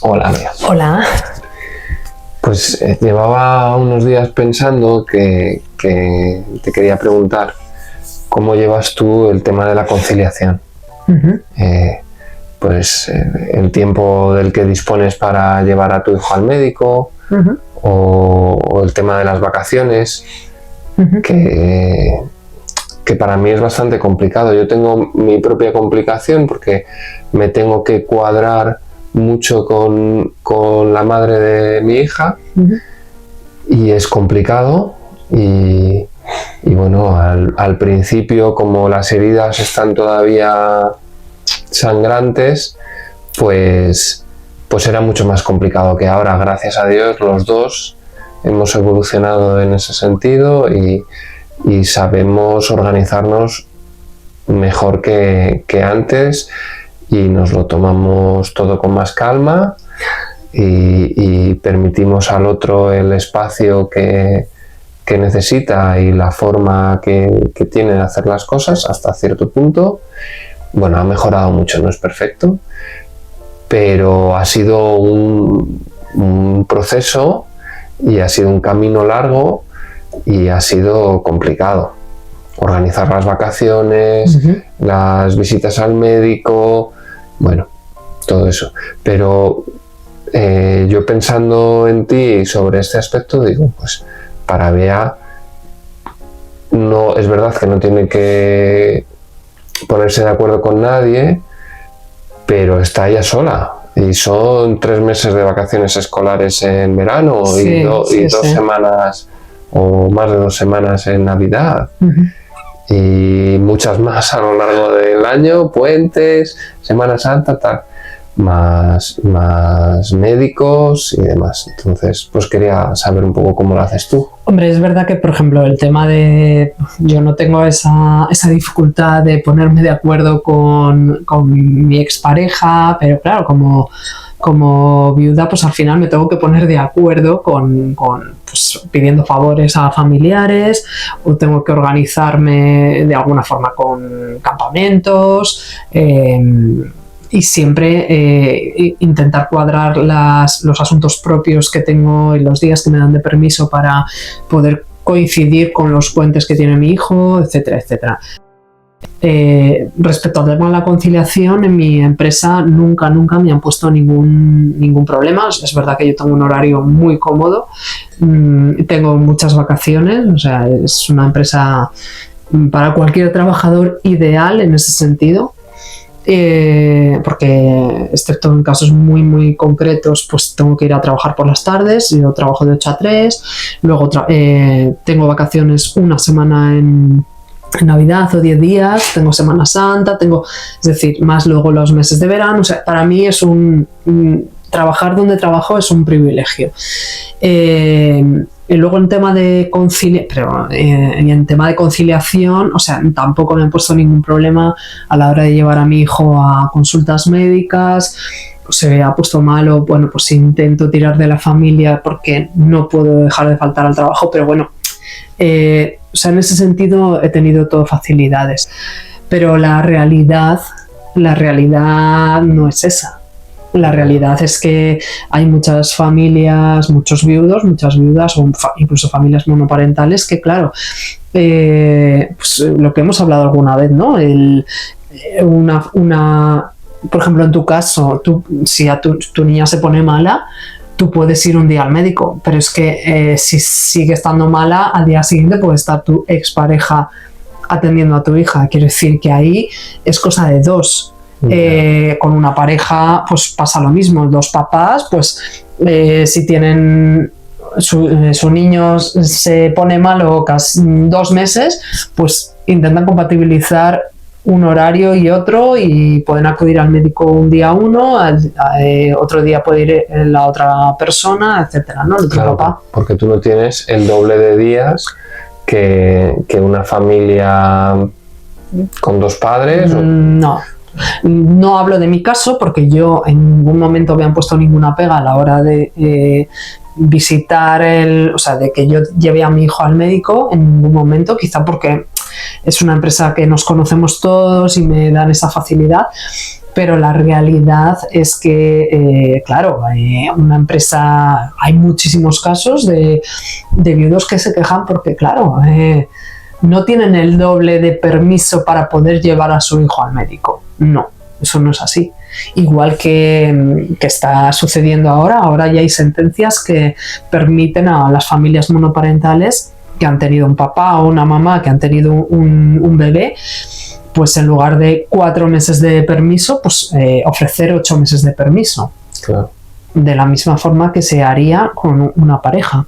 Hola, Bea. Hola. Pues llevaba unos días pensando que te quería preguntar cómo llevas tú el tema de la conciliación. Uh-huh. El tiempo del que dispones para llevar a tu hijo al médico, Uh-huh. o el tema de las vacaciones, Uh-huh. que para mí es bastante complicado. Yo tengo mi propia complicación porque me tengo que cuadrar mucho con la madre de mi hija. Uh-huh. Y es complicado y bueno, al principio, como las heridas están todavía sangrantes, pues era mucho más complicado que ahora. Gracias a Dios los dos hemos evolucionado en ese sentido y sabemos organizarnos mejor que antes, y nos lo tomamos todo con más calma y permitimos al otro el espacio que necesita y la forma que tiene de hacer las cosas hasta cierto punto. Bueno, ha mejorado mucho, no es perfecto, pero ha sido un proceso y ha sido un camino largo y ha sido complicado. Organizar las vacaciones, Uh-huh. las visitas al médico, bueno, todo eso. Pero yo pensando en ti sobre este aspecto, digo, pues para Bea, no, es verdad que no tiene que ponerse de acuerdo con nadie, pero está ella sola. Y son 3 meses de vacaciones escolares en verano, Sí, y dos semanas o más de 2 semanas en Navidad. Uh-huh. Y muchas más a lo largo del año, puentes, Semana Santa, tal, más médicos y demás. Entonces, pues quería saber un poco cómo lo haces tú. Hombre, es verdad que, por ejemplo, el tema de... Yo no tengo esa dificultad de ponerme de acuerdo con mi expareja, pero claro, como viuda, pues al final me tengo que poner de acuerdo con pues, pidiendo favores a familiares, o tengo que organizarme de alguna forma con campamentos, y siempre intentar cuadrar los asuntos propios que tengo y los días que me dan de permiso para poder coincidir con los puentes que tiene mi hijo, etcétera, etcétera. Respecto al tema de la conciliación, en mi empresa nunca me han puesto ningún problema. Es verdad que yo tengo un horario muy cómodo, tengo muchas vacaciones, o sea, es una empresa para cualquier trabajador ideal en ese sentido. Porque excepto en casos muy concretos, pues tengo que ir a trabajar por las tardes. Yo trabajo de 8 a 3, luego tengo vacaciones una semana en Navidad o 10 días, tengo Semana Santa, es decir, más luego los meses de verano. O sea, para mí es trabajar donde trabajo es un privilegio. Y luego en tema de conciliación, o sea, tampoco me han puesto ningún problema a la hora de llevar a mi hijo a consultas médicas. Se ha puesto malo, bueno, pues intento tirar de la familia porque no puedo dejar de faltar al trabajo, pero bueno, o sea, en ese sentido he tenido todo facilidades. Pero la realidad no es esa. La realidad es que hay muchas familias, muchos viudos, muchas viudas, o incluso familias monoparentales que, claro, pues lo que hemos hablado alguna vez, ¿no? Por ejemplo, en tu caso, si a tu niña se pone mala, tú puedes ir un día al médico, pero es que si sigue estando mala, al día siguiente puede estar tu expareja atendiendo a tu hija. Quiero decir que ahí es cosa de dos. Con una pareja pues pasa lo mismo, 2 papás, pues si tienen su niño se pone malo casi 2 meses, pues intentan compatibilizar un horario y otro, y pueden acudir al médico un día uno, otro día puede ir la otra persona, etcétera, ¿no? El otro Claro, papá. porque tú no tienes el doble de días que una familia con 2 padres. No hablo de mi caso porque yo en ningún momento me han puesto ninguna pega a la hora de visitar o sea, de que yo lleve a mi hijo al médico en ningún momento, quizá porque es una empresa que nos conocemos todos y me dan esa facilidad. pero la realidad es que, claro, una empresa, hay muchísimos casos de viudos que se quejan porque, claro, no tienen el doble de permiso para poder llevar a su hijo al médico. No, eso no es así. Igual que está sucediendo ahora ya hay sentencias que permiten a las familias monoparentales que han tenido un papá o una mamá que han tenido un bebé, pues en lugar de 4 meses de permiso, pues ofrecer 8 meses de permiso. Claro. De la misma forma que se haría con una pareja.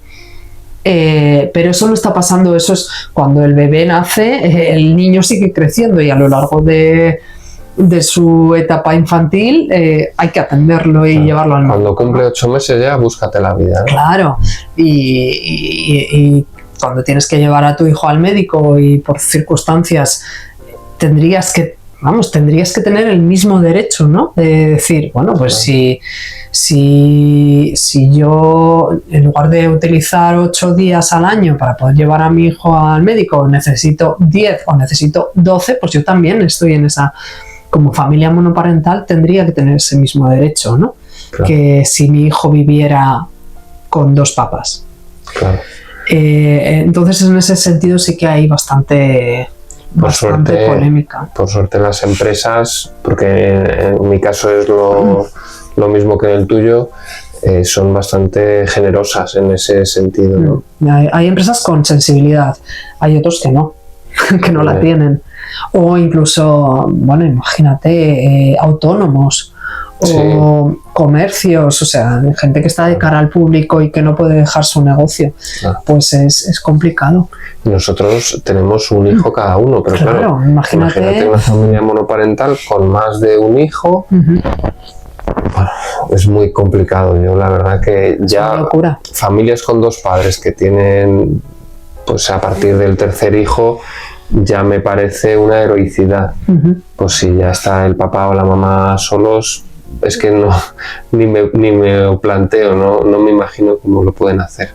Pero eso no está pasando, eso es cuando el bebé nace, el niño sigue creciendo y a lo largo de su etapa infantil hay que atenderlo y llevarlo al médico. Cuando cumple 8 meses ya, búscate la vida, ¿no? Claro, y cuando tienes que llevar a tu hijo al médico y por circunstancias tendrías que tener el mismo derecho, ¿no? De decir, bueno, pues si yo, en lugar de utilizar 8 días al año para poder llevar a mi hijo al médico, necesito 10 o necesito 12, pues yo también estoy en esa, como familia monoparental, tendría que tener ese mismo derecho, ¿no? Claro. Que si mi hijo viviera con 2 papás. Claro. Entonces, en ese sentido sí que hay bastante polémica. Por suerte las empresas, porque en mi caso es lo mismo que en el tuyo, son bastante generosas en ese sentido, ¿no? Hay empresas con sensibilidad, hay otros que no, que no la tienen. O incluso, bueno, imagínate, autónomos o comercios, o sea, gente que está de cara al público y que no puede dejar su negocio, pues es complicado. Nosotros tenemos un hijo cada uno, pero claro, imagínate una familia monoparental con más de un hijo. Bueno, es muy complicado. Yo la verdad que ya familias con 2 padres que tienen, pues a partir del tercer hijo, ya me parece una heroicidad. Pues si ya está el papá o la mamá solos, es que no, ni me lo planteo, no me imagino cómo lo pueden hacer.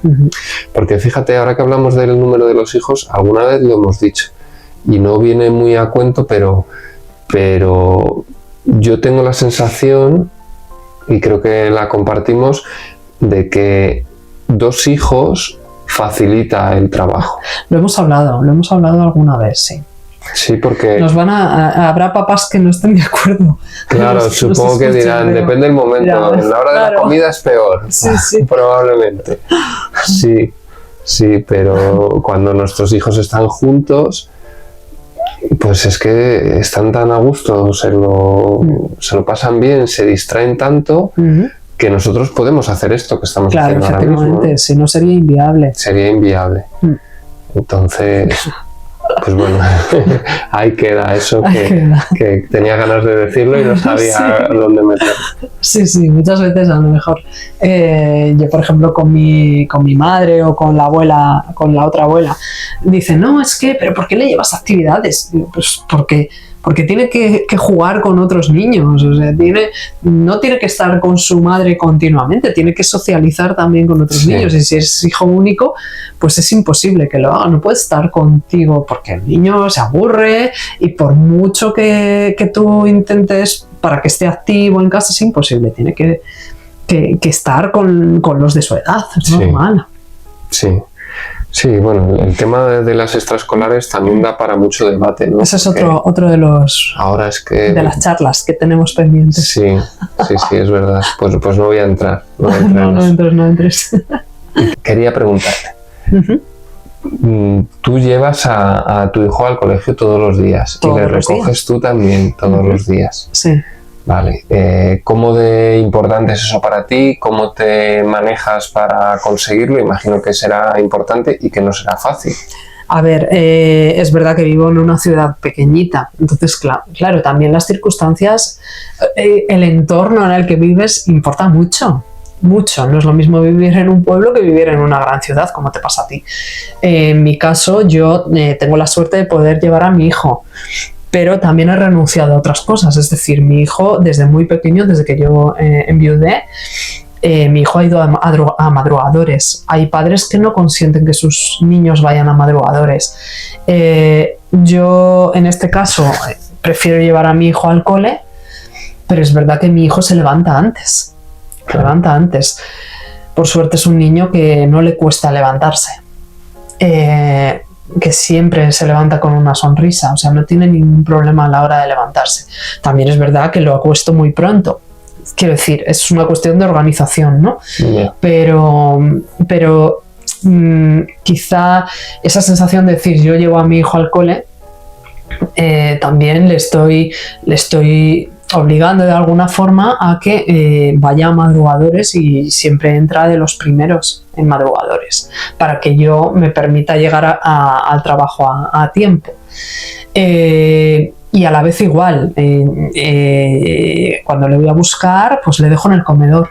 Porque fíjate, ahora que hablamos del número de los hijos, alguna vez lo hemos dicho y no viene muy a cuento, pero yo tengo la sensación, y creo que la compartimos, de que 2 hijos facilita el trabajo. Lo hemos hablado alguna vez, sí. Sí, porque habrá papás que no estén de acuerdo. Claro, supongo que dirán, depende del momento, en la hora de la comida es peor, probablemente. Sí, pero cuando nuestros hijos están juntos, pues es que están tan a gusto, se lo pasan bien, se distraen tanto, que nosotros podemos hacer esto que estamos haciendo ahora mismo, ¿no? Si no sería inviable. Sería inviable. Entonces, pues bueno, ahí queda eso que tenía ganas de decirlo y no sabía dónde meterlo. Sí, muchas veces a lo mejor. Yo, por ejemplo, con mi madre o con la abuela, con la otra abuela, dicen, no, es que, ¿pero por qué le llevas actividades? Pues porque tiene que jugar con otros niños, o sea, no tiene que estar con su madre continuamente, tiene que socializar también con otros niños, y si es hijo único, pues es imposible que lo haga, no puede estar contigo porque el niño se aburre y por mucho que tú intentes para que esté activo en casa es imposible, tiene que estar con los de su edad, es normal. Sí, bueno, el tema de las extraescolares también da para mucho debate, ¿no? Ese es otro de los ahora es que de las charlas que tenemos pendientes. Sí, es verdad. Pues no voy a entrar. No entres. Quería preguntarte. Tú llevas a tu hijo al colegio todos los días y le recoges tú también todos los días. Sí. Vale, ¿cómo de importante es eso para ti? ¿Cómo te manejas para conseguirlo? Imagino que será importante y que no será fácil. A ver, es verdad que vivo en una ciudad pequeñita, entonces claro, también las circunstancias, el entorno en el que vives importa mucho. No es lo mismo vivir en un pueblo que vivir en una gran ciudad, como te pasa a ti. En mi caso, yo tengo la suerte de poder llevar a mi hijo, pero también he renunciado a otras cosas, es decir, mi hijo desde muy pequeño, desde que yo enviudé, mi hijo ha ido a madrugadores. Hay padres que no consienten que sus niños vayan a madrugadores. Yo en este caso prefiero llevar a mi hijo al cole, pero es verdad que mi hijo se levanta antes. Se levanta antes. Por suerte es un niño que no le cuesta levantarse. Que siempre se levanta con una sonrisa, o sea, no tiene ningún problema a la hora de levantarse. También es verdad que lo acuesto muy pronto. Quiero decir, es una cuestión de organización, ¿no? Yeah. Pero quizá esa sensación de decir, yo llevo a mi hijo al cole, también le estoy obligando de alguna forma a que vaya a madrugadores y siempre entra de los primeros en madrugadores para que yo me permita llegar al trabajo a tiempo. Y a la vez igual, cuando le voy a buscar, pues le dejo en el comedor.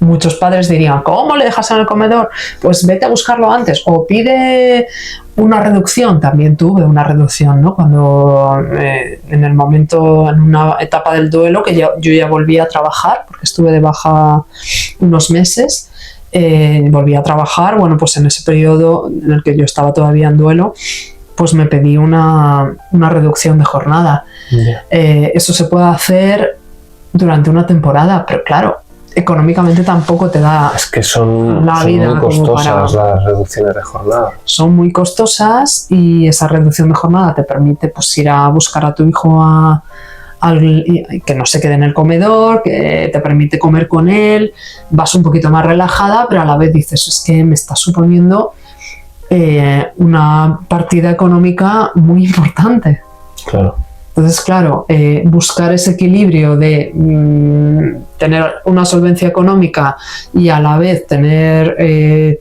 Muchos padres dirían, ¿cómo le dejas en el comedor? Pues vete a buscarlo antes o pide una reducción. También tuve una reducción, ¿no? Cuando en el momento, en una etapa del duelo, que yo ya volví a trabajar, porque estuve de baja unos meses, volví a trabajar, bueno, pues en ese periodo en el que yo estaba todavía en duelo, pues me pedí una reducción de jornada. Yeah. Eso se puede hacer durante una temporada, pero claro, económicamente tampoco te da Es que son muy costosas las reducciones de jornada. Son muy costosas y esa reducción de jornada te permite pues ir a buscar a tu hijo que no se quede en el comedor, que te permite comer con él, vas un poquito más relajada, pero a la vez dices, es que me está suponiendo una partida económica muy importante. Claro. Entonces, claro, buscar ese equilibrio de tener una solvencia económica y a la vez tener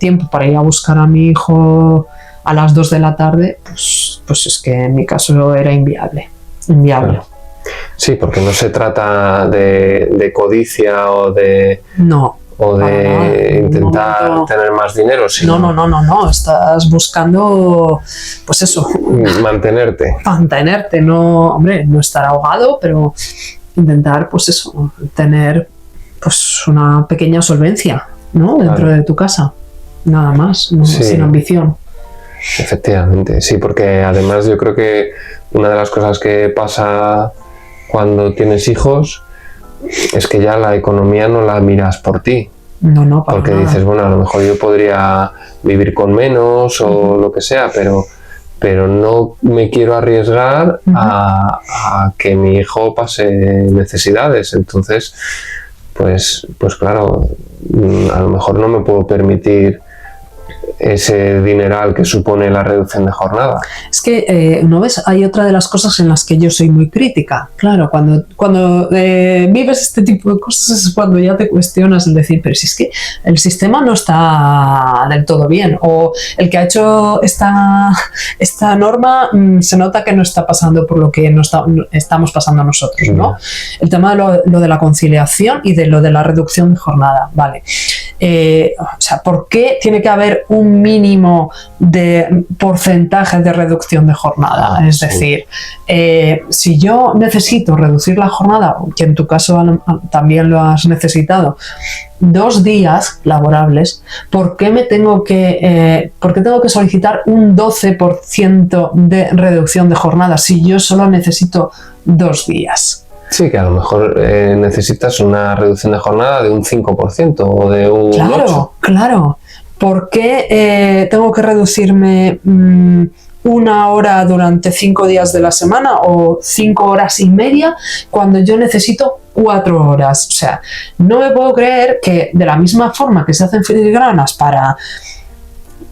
tiempo para ir a buscar a mi hijo a las 2 de la tarde, pues es que en mi caso era inviable. Claro. Sí, porque no se trata de codicia o de... No. O de intentar tener más dinero, sino... No, estás buscando, pues eso... Mantenerte, no, hombre, no estar ahogado, pero intentar, pues eso, tener pues una pequeña solvencia, ¿no? Dentro de tu casa, nada más, no, sí. Sin ambición. Efectivamente, sí, porque además yo creo que una de las cosas que pasa cuando tienes hijos es que ya la economía no la miras por ti. No, porque nada. Dices, bueno, a lo mejor yo podría vivir con menos o lo que sea, pero no me quiero arriesgar a que mi hijo pase necesidades. Entonces, pues claro, a lo mejor no me puedo permitir ese dineral que supone la reducción de jornada. Es que, ¿no ves? Hay otra de las cosas en las que yo soy muy crítica. Claro, cuando vives este tipo de cosas es cuando ya te cuestionas el decir, pero si es que el sistema no está del todo bien, o el que ha hecho esta norma se nota que no está pasando por lo que estamos pasando nosotros, ¿no? El tema de lo de la conciliación y de lo de la reducción de jornada, ¿vale? O sea, ¿por qué tiene que haber un mínimo de porcentaje de reducción de jornada? Es decir, si yo necesito reducir la jornada, que en tu caso también lo has necesitado, 2 días laborables, ¿por qué tengo que solicitar un 12% de reducción de jornada si yo solo necesito 2 días? Sí, que a lo mejor necesitas una reducción de jornada de un 5% o de un 8%. Claro. ¿Por qué tengo que reducirme 1 hora durante 5 días de la semana o 5 horas y media cuando yo necesito 4 horas? O sea, no me puedo creer que de la misma forma que se hacen filigranas para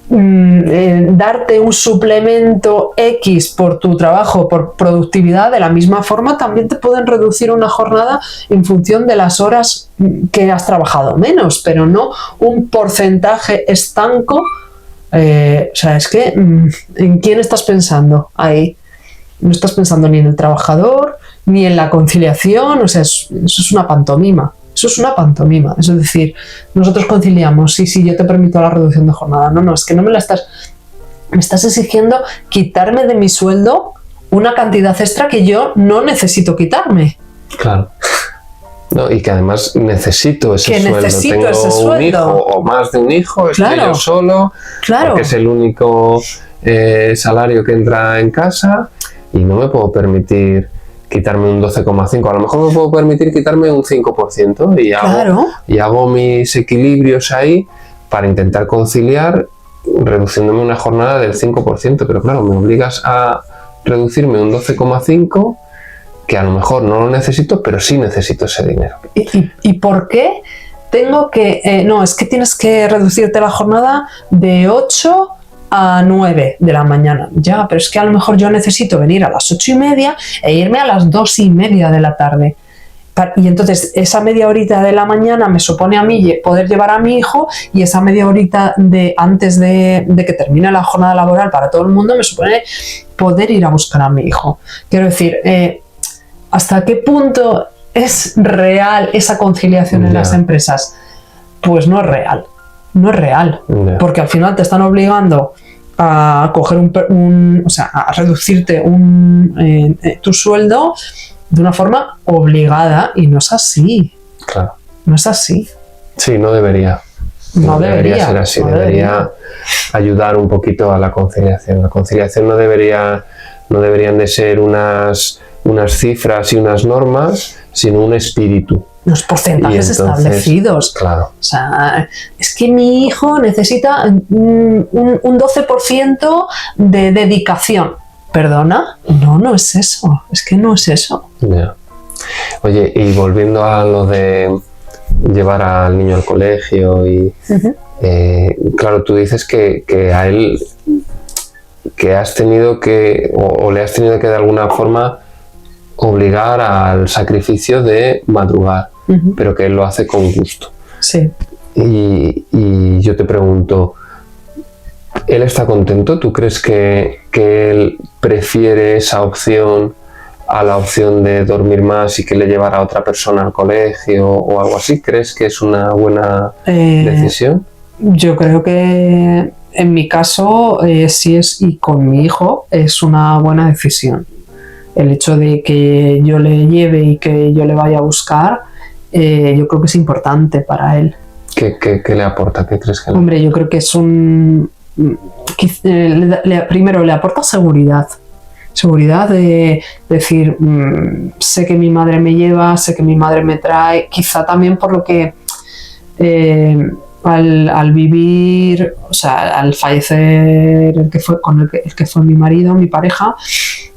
darte un suplemento X por tu trabajo, por productividad, de la misma forma también te pueden reducir una jornada en función de las horas que has trabajado menos, pero no un porcentaje estanco. O sea, es que ¿en quién estás pensando ahí? No estás pensando ni en el trabajador ni en la conciliación. O sea, eso es una pantomima. Eso es una pantomima. Es decir, nosotros conciliamos, sí, yo te permito la reducción de jornada. No, es que no me estás exigiendo quitarme de mi sueldo una cantidad extra que yo no necesito quitarme. Claro. No, y que además necesito ese sueldo. Tengo ese sueldo. Un hijo o más de un hijo, estoy yo solo, porque es el único salario que entra en casa y no me puedo permitir quitarme un 12,5%. A lo mejor me puedo permitir quitarme un 5% Claro. y hago mis equilibrios ahí para intentar conciliar reduciéndome una jornada del 5%. Pero claro, me obligas a reducirme un 12,5%, que a lo mejor no lo necesito, pero sí necesito ese dinero. ¿Y por qué tengo que...? No, es que tienes que reducirte la jornada de 8 a 9 de la mañana. Ya, pero es que a lo mejor yo necesito venir a las 8:30 e irme a las 2:30 de la tarde. Y entonces esa media horita de la mañana me supone a mí poder llevar a mi hijo, y esa media horita antes de que termine la jornada laboral para todo el mundo me supone poder ir a buscar a mi hijo. Quiero decir, ¿hasta qué punto es real esa conciliación en las empresas? Pues no es real. No es real. Porque al final te están obligando a coger o sea, a reducirte tu sueldo de una forma obligada, y no es así. Claro. No es así. Sí, no debería. No debería ser así. no debería ayudar un poquito a la conciliación. La conciliación no deberían de ser unas cifras y unas normas, sino un espíritu. Los porcentajes establecidos. Claro. O sea, es que mi hijo necesita un 12% de dedicación. ¿Perdona? No es eso. Es que no es eso. Yeah. Oye, y volviendo a lo de llevar al niño al colegio y claro, tú dices que a él que has tenido que o le has tenido que de alguna forma obligar al sacrificio de madrugar, pero que él lo hace con gusto. Sí. Y yo te pregunto, ¿él está contento? ¿Tú crees que él prefiere esa opción a la opción de dormir más y que le llevara a otra persona al colegio o algo así? ¿Crees que es una buena decisión? Yo creo que en mi caso sí es, y con mi hijo es una buena decisión. El hecho de que yo le lleve y que yo le vaya a buscar, yo creo que es importante para él. ¿Qué le aporta? ¿Qué crees que le aporta? Hombre, yo creo que es primero le aporta seguridad. Seguridad de decir, sé que mi madre me lleva, sé que mi madre me trae, quizá también por lo que al vivir, o sea, al fallecer el que fue mi marido, mi pareja,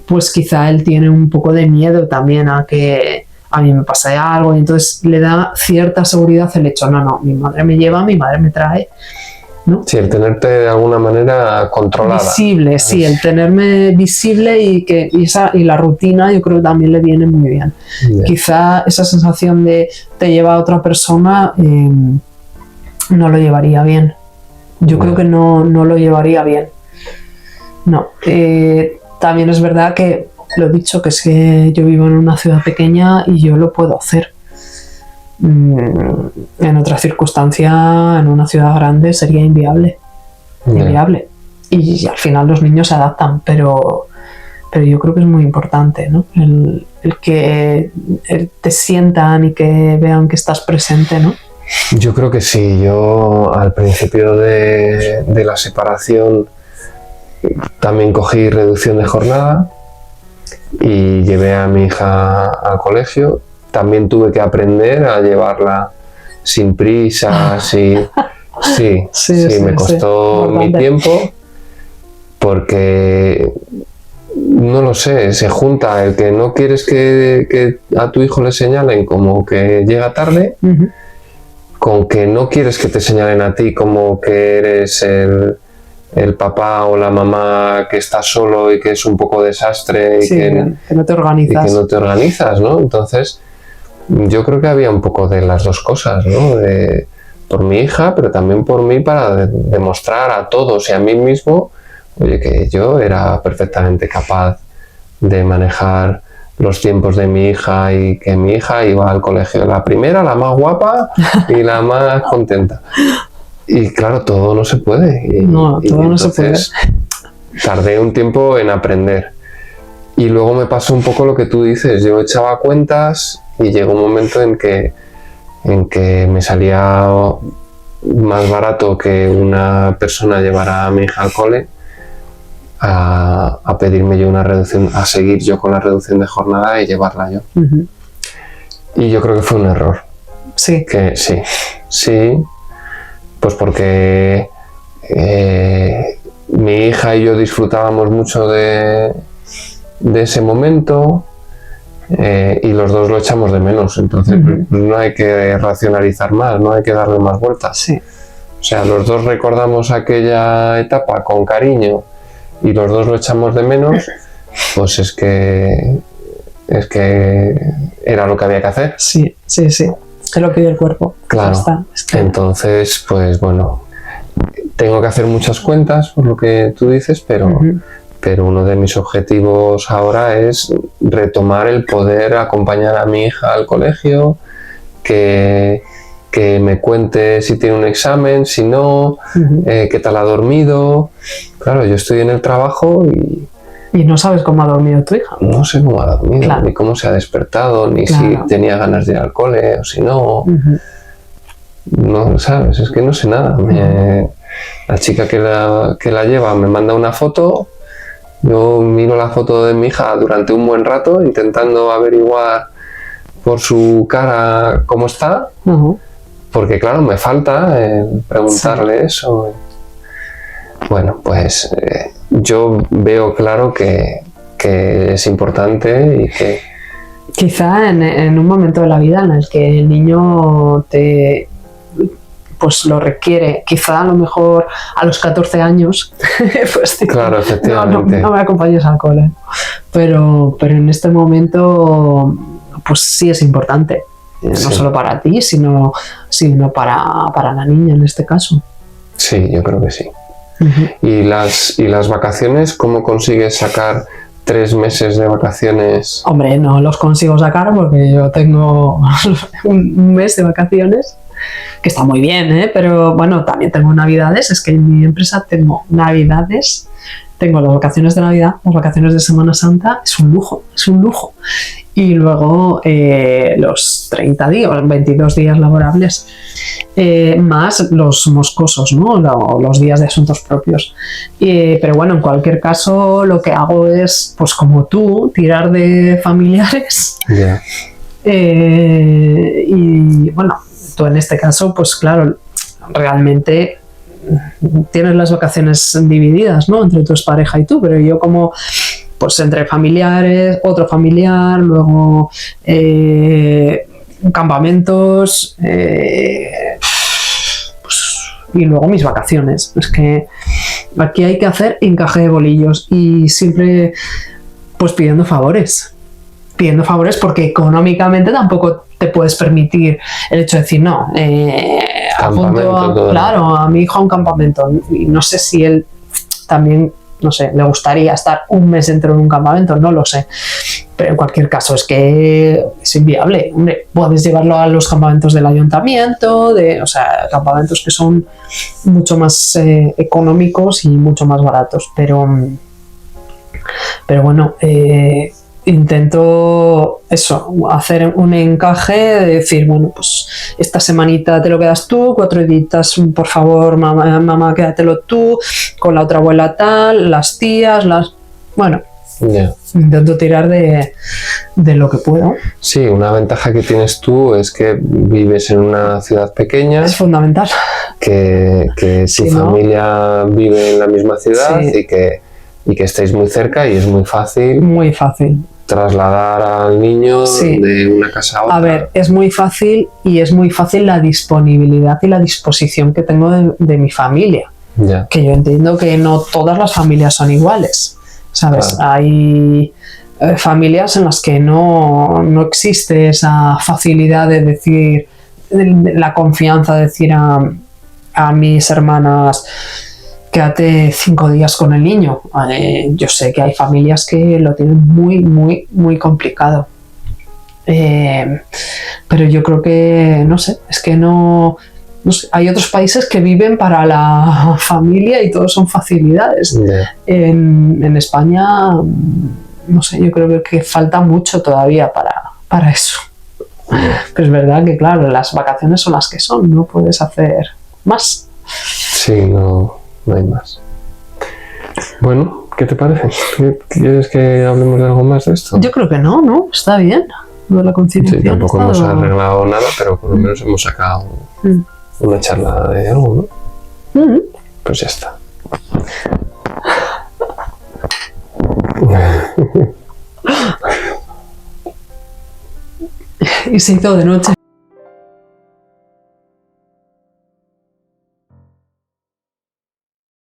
pues quizá él tiene un poco de miedo también a que a mí me pase algo, y entonces le da cierta seguridad el hecho, no, mi madre me lleva, mi madre me trae, ¿no? Sí, el tenerte de alguna manera controlada. Visible, sí, el tenerme visible y la rutina yo creo que también le viene muy bien. Yeah. Quizá esa sensación de te lleva a otra persona no lo llevaría bien. Yo creo que no lo llevaría bien. No. También es verdad que lo he dicho, que es que yo vivo en una ciudad pequeña y yo lo puedo hacer. En otra circunstancia, en una ciudad grande, sería inviable. Inviable. Y al final los niños se adaptan, pero yo creo que es muy importante, ¿no? El que te sientan y que vean que estás presente, ¿no? Yo creo que sí. Yo al principio de la separación también cogí reducción de jornada y llevé a mi hija al colegio. También tuve que aprender a llevarla sin prisas y sí, me costó mi tiempo, porque no lo sé, se junta el que no quieres que a tu hijo le señalen como que llega tarde, con que no quieres que te señalen a ti como que eres el papá o la mamá que está solo y que es un poco desastre y que no te organizas. Y que no te organizas, ¿no? Entonces, yo creo que había un poco de las dos cosas, ¿no? Por mi hija, pero también por mí, para demostrar a todos y a mí mismo, oye, que yo era perfectamente capaz de manejar los tiempos de mi hija y que mi hija iba al colegio la primera, la más guapa y la más contenta. Y claro, todo no se puede. Todo no se puede. Tardé un tiempo en aprender. Y luego me pasó un poco lo que tú dices. Yo echaba cuentas y llegó un momento en que me salía más barato que una persona llevara a mi hija al cole a pedirme yo una reducción, a seguir yo con la reducción de jornada y llevarla yo. Y yo creo que fue un error. Sí. Que sí, pues porque mi hija y yo disfrutábamos mucho de ese momento y los dos lo echamos de menos, entonces pues no hay que racionalizar más, no hay que darle más vueltas. Sí. O sea, los dos recordamos aquella etapa con cariño y los dos lo echamos de menos, pues es que era lo que había que hacer. Sí. Te lo pide el cuerpo. Claro. Ya está. Es que... Entonces, pues bueno, tengo que hacer muchas cuentas por lo que tú dices, pero uno de mis objetivos ahora es retomar el poder acompañar a mi hija al colegio, que me cuente si tiene un examen, si no, qué tal ha dormido. Claro, yo estoy en el trabajo y no sabes cómo ha dormido tu hija. No sé cómo ha dormido, claro. ni cómo se ha despertado, ni si tenía ganas de ir al cole o si no. No, ¿sabes? Es que no sé nada. La chica que la lleva me manda una foto, yo miro la foto de mi hija durante un buen rato intentando averiguar por su cara cómo está, porque claro, me falta preguntarle eso. Bueno, pues yo veo claro que es importante y que... Quizá en un momento de la vida en el que el niño pues lo requiere, quizá a lo mejor a los 14 años, pues claro, efectivamente. No me acompañes al cole. Pero en este momento, pues sí es importante. No solo para ti, sino para la niña en este caso. Sí, yo creo que sí. ¿Y las vacaciones? ¿Cómo consigues sacar 3 meses de vacaciones? Hombre, no los consigo sacar porque yo tengo un mes de vacaciones, que está muy bien, pero bueno, también tengo navidades. Es que en mi empresa tengo navidades, tengo las vacaciones de Navidad, las vacaciones de Semana Santa, es un lujo. Y luego los 30 días, 22 días laborables, más los moscosos, ¿no? Los días de asuntos propios. Pero bueno, en cualquier caso, lo que hago es, pues como tú, tirar de familiares. Yeah. Y bueno, tú en este caso, pues claro, realmente tienes las vacaciones divididas, ¿no? Entre tu expareja y tú, pero yo como... pues entre familiares, otro familiar, luego campamentos, y luego mis vacaciones. Es que aquí hay que hacer encaje de bolillos y siempre pues pidiendo favores porque económicamente tampoco te puedes permitir el hecho de decir no, apunto a mi hijo a un campamento, y no sé si él también, no sé, le gustaría estar un mes entero en un campamento, no lo sé. Pero en cualquier caso es que es inviable. Hombre, puedes llevarlo a los campamentos del ayuntamiento, o sea, campamentos que son mucho más económicos y mucho más baratos. Pero bueno, intento eso, hacer un encaje de decir, bueno, pues esta semanita te lo quedas tú, 4 días, por favor, mamá, quédatelo tú, con la otra abuela tal, las tías, bueno, intento tirar de lo que puedo. Sí, una ventaja que tienes tú es que vives en una ciudad pequeña. Es fundamental. Que tu familia vive en la misma ciudad, y que estéis muy cerca, y es muy fácil. Muy fácil. Trasladar al niño de una casa a otra. A ver, es muy fácil, y es muy fácil la disponibilidad y la disposición que tengo de mi familia. Ya. Que yo entiendo que no todas las familias son iguales, ¿sabes? Claro. Hay familias en las que no existe esa facilidad de decir, la confianza de decir a mis hermanas, quédate 5 días con el niño. Yo sé que hay familias que lo tienen muy, muy, muy complicado. Pero yo creo que, no sé, es que no sé, hay otros países que viven para la familia y todo son facilidades. En España, no sé, yo creo que falta mucho todavía para eso. Pero es verdad que, claro, las vacaciones son las que son, no puedes hacer más. Sí, no hay más. Bueno, ¿Qué te parece? ¿Quieres que hablemos de algo más de esto? Yo creo que no, ¿no? Está bien. Lo de la conciliación. Sí, tampoco ha hemos estado- arreglado nada, pero por lo menos hemos sacado Mm. una charla de algo, ¿no? Mm. Pues ya está. Y se hizo de noche.